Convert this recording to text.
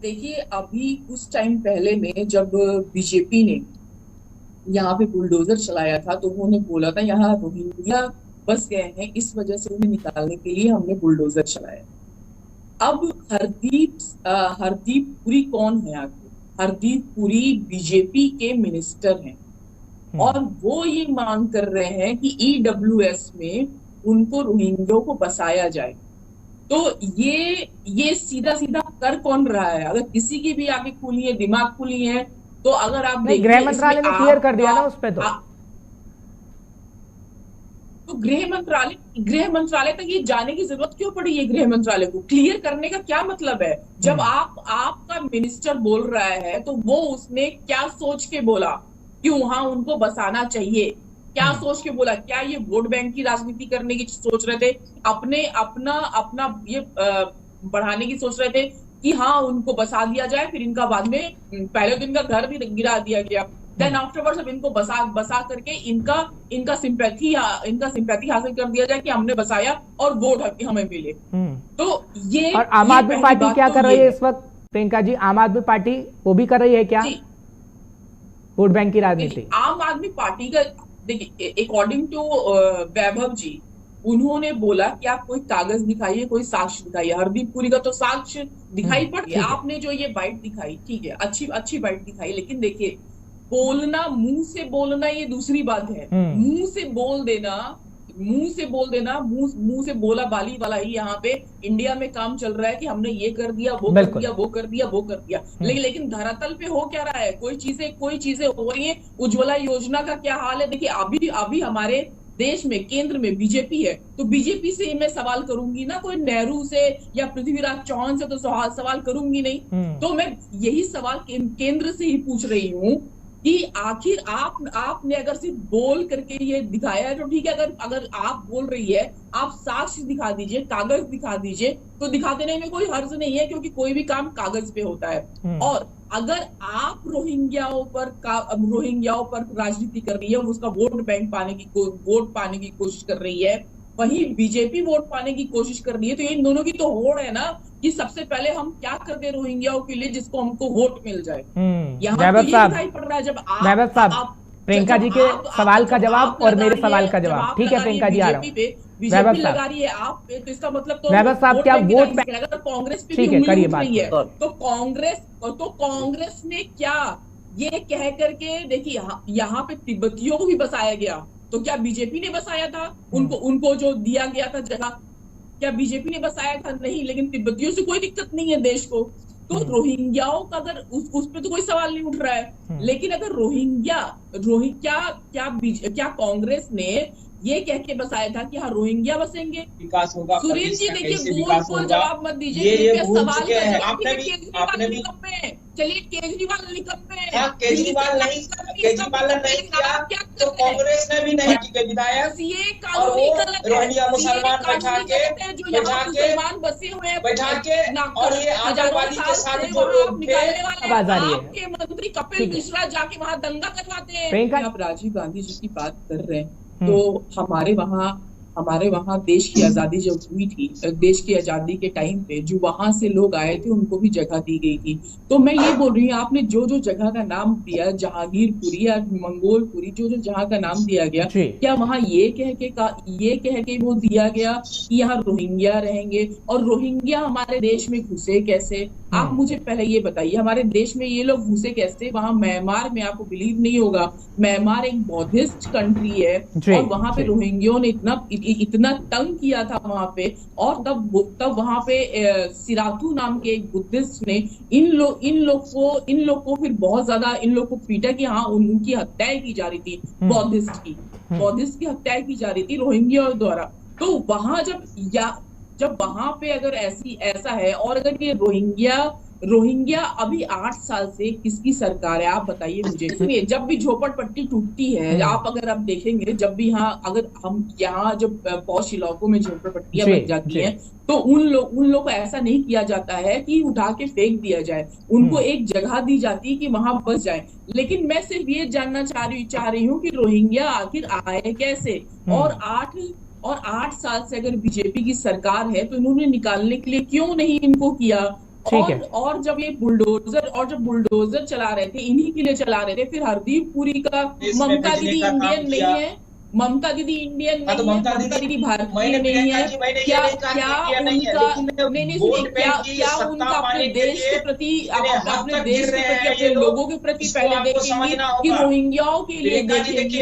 देखिए, अभी कुछ टाइम पहले में जब बीजेपी ने यहाँ पे बुलडोजर चलाया था तो उन्होंने बोला था यहाँ रोहिंग्या बस गए हैं, इस वजह से उन्हें निकालने के लिए हमने बुलडोजर चलाया। अब हरदीप पुरी कौन है आखिर? हरदीप पुरी बीजेपी के मिनिस्टर हैं और हम्म। वो ये मांग कर रहे हैं कि ईडब्ल्यूएस में उनको रोहिंग्या को बसाया जाए। तो ये सीधा सीधा कर कौन रहा है? अगर किसी की भी आंखें खुली है, दिमाग खुली है, तो अगर आप नहीं, देखिए गृह इसमें मंत्रालय ने क्लियर कर आपका दिया ना उस पे तो। तो गृह मंत्रालय तक ये जाने की जरूरत क्यों पड़ी है? गृह मंत्रालय को क्लियर करने का क्या मतलब है? जब हम्म। आपका मिनिस्टर बोल रहा है तो वो उसने क्या सोच के बोला कि वहां उनको बसाना चाहिए? क्या हम्म। सोच के बोला? क्या ये वोट बैंक की राजनीति करने की सोच रहे थे? अपने अपना अपना ये बढ़ाने की सोच रहे थे कि हाँ उनको बसा दिया जाए, फिर इनका बाद में पहले तो इनका घर भी गिरा दिया गया, देन हम्म। आफ्टरवर्ड्स अब इनको बसा बसा करके इनका इनका सिंपैथी हासिल कर दिया जाए कि हमने बसाया और वोट हमें मिले। हम्म। तो ये और आम ये आदमी पहली पार्टी बात क्या तो कर ये रही है है। इस वक्त? प्रियंका जी, आम आदमी पार्टी वो भी कर रही है क्या जी, वोट बैंक की देखिए राजनीति? आम आदमी पार्टी का, देखिए अकॉर्डिंग टू वैभव जी, उन्होंने बोला कि आप कोई कागज दिखाइए, कोई साक्ष्य दिखाइए। हरदीप पुरी का तो साक्ष्य दिखाई पड़ गया। ठीक है। आपने जो ये बाइट दिखाई, ठीक है, अच्छी अच्छी बाइट दिखाई, लेकिन देखिए बोलना, मुंह से बोलना ये दूसरी बात है। हम्म। मुंह से बोल देना, मुंह से बोला बाली वाला ही यहाँ पे इंडिया में काम चल रहा है कि हमने ये कर दिया, वो कर बिल्कुल। दिया, वो कर दिया, वो कर दिया। हम्म। लेकिन धरातल पे हो क्या रहा है? कोई चीजें हो रही है। उज्ज्वला योजना का क्या हाल है? देखिए अभी अभी हमारे देश में केंद्र में बीजेपी है, तो बीजेपी से मैं सवाल करूंगी ना, कोई नेहरू से या पृथ्वीराज चौहान से तो सवाल करूंगी नहीं। हम्म। तो मैं यही सवाल केंद्र से ही पूछ रही हूँ कि आखिर आपने अगर सिर्फ बोल करके ये दिखाया है तो ठीक है। अगर अगर आप बोल रही है, आप साक्ष्य दिखा दीजिए, कागज दिखा दीजिए, तो दिखा देने में कोई हर्ज नहीं है, क्योंकि कोई भी काम कागज पे होता है। और अगर आप रोहिंग्याओं पर राजनीति कर रही है, उसका वोट पाने की कोशिश कर रही है, वहीं बीजेपी वोट पाने की कोशिश कर रही है, तो ये इन दोनों की तो होड़ है ना कि सबसे पहले हम क्या कर दे रोहिंग्याओं के लिए जिसको हमको वोट मिल जाए। यहाँ तो वैभव ये साहब, दिखाई पड़ रहा है जब वैभव साहब, आप प्रियंका जब जी के आप सवाल का जब जवाब आप और लगा मेरे रही सवाल है, का जब जवाब। आप ठीक है लगा रही है प्रियंका जी, आ रहा बीजेपी हूँ। पे, वैभव बीजेपी लगा साहब, रही है आप पे, तो इसका मतलब तो वैभव साहब, वोट क्या बैंक की वोट राजनीति बैंक? करेगा। अगर कांग्रेस पे भी ठीक है, उंगली करिए उठ बात रही है पूरी। तो कांग्रेस ने क्या ये कह करके, देखिए यहाँ पे तिब्बतियों को भी बसाया गया, तो क्या बीजेपी ने बसाया था? हम्म। उनको उनको जो दिया गया था जगह, क्या बीजेपी ने बसाया था? नहीं। लेकिन तिब्बतियों से कोई दिक्कत नहीं है देश को। तो हम्म। रोहिंग्याओं का अगर उस पे तो कोई सवाल नहीं उठ रहा है। हम्म। लेकिन अगर रोहिंग्या क्या कांग्रेस ने ये कह के बसाया था कि हाँ रोहिंग्या बसेंगे? विकास होगा, सुरेश प्रदेश जी का देखिए, कैसे गोल विकास गोल होगा, जवाब मत दीजिए, ये कृपया भूल सवाल चुके का हैं। जवाब। ठीक आपने है, भी केजरीवाल आपने भी निकम्मे हैं, चलिए केजरीवाल निकम्मे हैं, हाँ, दिल्ली केजरीवाल सरकार नहीं, निकम्मी है, इसका केजरीवाल ने मतलब नहीं है किया आप क्या तो कर रहे हैं? कांग्रेस ने भी नहीं की विधायक। बस ये और कानूनी वो गलत है, रोहिंग्या ये मुसलमान कानूनी गलत है। जो यहाँ मुसलमान बसे हुए बैठा के हैं और ये हजारों आतंकवादी के साल साथ से, जो वहां आप लोग थे। निकालने वाले हैं। आवाज आ रही है। आपके मंत्री कपिल ठीक है मिश्रा जाके वहां दंगा करवाते हैं। प्रियंका। आप राजीव गांधी जी की बात कर रहे हैं, हम्म। तो हमारे वहां देश की आजादी जब हुई थी, देश की आजादी के टाइम पे जो वहां से लोग आए थे उनको भी जगह दी गई थी। तो मैं ये बोल रही हूँ, आपने जो जो जगह का नाम दिया, जहांगीरपुरी या मंगोलपुरी, जो जो जगह का नाम दिया गया, जी। क्या वहां ये कह के वो दिया गया कि यहाँ रोहिंग्या रहेंगे? और रोहिंग्या हमारे देश में घुसे कैसे? आप मुझे पहले ये बताइए, हमारे देश में ये लोग घुसे कैसे? वहां म्यांमार में, आपको बिलीव नहीं होगा, म्यांमार एक बौद्धिस्ट कंट्री है, और वहां पे रोहिंग्यों ने इतना तंग किया था वहां पे। और तब वहां पे सिराथू नाम के एक बुद्धिस्ट ने इन लोग को फिर बहुत ज्यादा इन लोग को पीटा कि हाँ उनकी हत्याएं की जा रही थी, बौद्धिस्ट की हत्याएं की जा रही थी रोहिंग्या द्वारा। तो वहां जब वहां पे अगर ऐसा है, और अगर ये रोहिंग्या अभी 8 साल से किसकी सरकार है आप बताइए मुझे। सुनिए, जब भी झोपड़पट्टी टूटती है, अगर आप देखेंगे, जब भी अगर हम यहाँ जब पॉश इलाकों में झोपड़पट्टियां बन जाती हैं, तो उन लोग को ऐसा नहीं किया जाता है कि उठा के फेंक दिया जाए, उनको एक जगह दी जाती है कि वहां बस जाए। लेकिन मैं सिर्फ ये जानना चाह रही हूँ कि रोहिंग्या आखिर आए कैसे? और 8 साल से अगर बीजेपी की सरकार है तो इन्होंने निकालने के लिए क्यों नहीं इनको किया? ठीक है। और जब ये बुलडोजर चला रहे थे, इन्हीं के लिए चला रहे थे। फिर हरदीप पुरी का ममता दीदी इंडियन नहीं है, ममता दीदी इंडियन नहीं है, ममता दीदी भारतीय नहीं है। क्या उनका नहीं क्या उनका अपने देश के प्रति, अपने देश के प्रति, अपने लोगों के प्रति पहले देखेंगे कि रोहिंग्याओं के लिए देखेंगे?